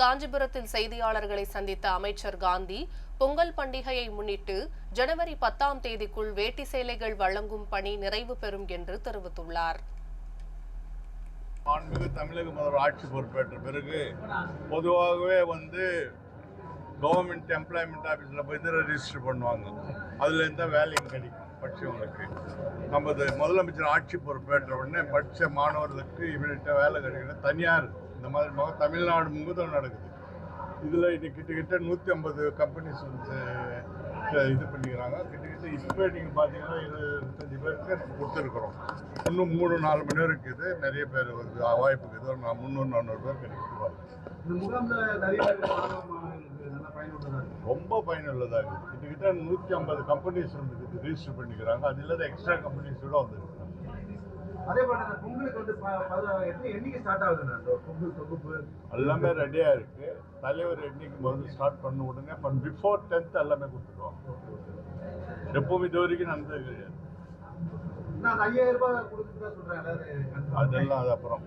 காஞ்சிபுரத்தில் செய்தியாளர்களை சந்தித்த அமைச்சர் காந்தி, பொங்கல் பண்டிகையை முன்னிட்டு ஜனவரி 10ஆம் தேதிக்குள் வேட்டி சேலைகள் வழங்கும் பணி நிறைவு பெறும் என்று தெரிவித்துள்ளார். தமிழக முதல்வர் ஆட்சி பொறுப்பேற்ற பிறகு பொதுவாகவே கவர்மெண்ட் எம்ப்ளாய்மெண்ட் ஆஃபீஸில் போய் ரெஜிஸ்டர் பண்ணுவாங்க. அதுல இருந்தா வேலையும் கிடைக்கும் படிச்சவங்களுக்கு. நமது முதலமைச்சர் ஆட்சி பொறுப்பேற்ற உடனே படித்த மாணவர்களுக்கு இவர்கிட்ட வேலை கிடைக்கணும். தனியார் இந்த மாதிரி தமிழ்நாடு முழுவதும் நடக்குது. இதில் இது கிட்டத்தட்ட 150 கம்பெனிஸ் இது பண்ணிக்கிறாங்க. கிட்டத்தட்ட இப்போ நீங்கள் பார்த்தீங்கன்னா 25 பேருக்கு கொடுத்துருக்குறோம். இன்னும் 3-4 மணி நேரம் இருக்குது. நிறைய பேர் வாய்ப்பு இருக்குது. ஒரு 300-400 பேர் கிடைக்குது. ரொம்ப பயனுள்ளதாக இருக்குது. கிட்டத்தட்ட 150 கம்பெனிஸ் ரிஜிஸ்டர் பண்ணிக்கிறாங்க. அது இல்லாத எக்ஸ்ட்ரா கம்பெனிஸ் கூட வந்துருக்காங்க. அதே போல பொங்கலுக்கு என்னைக்கு ஸ்டார்ட் ஆகுது பொங்கல் தொகுப்பு எல்லாமே ரெடியா இருக்கு. தலைவர் என்னைக்கு முதல்ல ஸ்டார்ட் பண்ண உடனே பிஃபோர் 10th எல்லாமே கொடுத்துருவாங்க. எப்பவும் இது வரைக்கும் நடந்தது கிடையாது. 5000 ரூபாய் கொடுத்துட்டு சொல்றாங்க. அதெல்லாம் அது அப்புறம்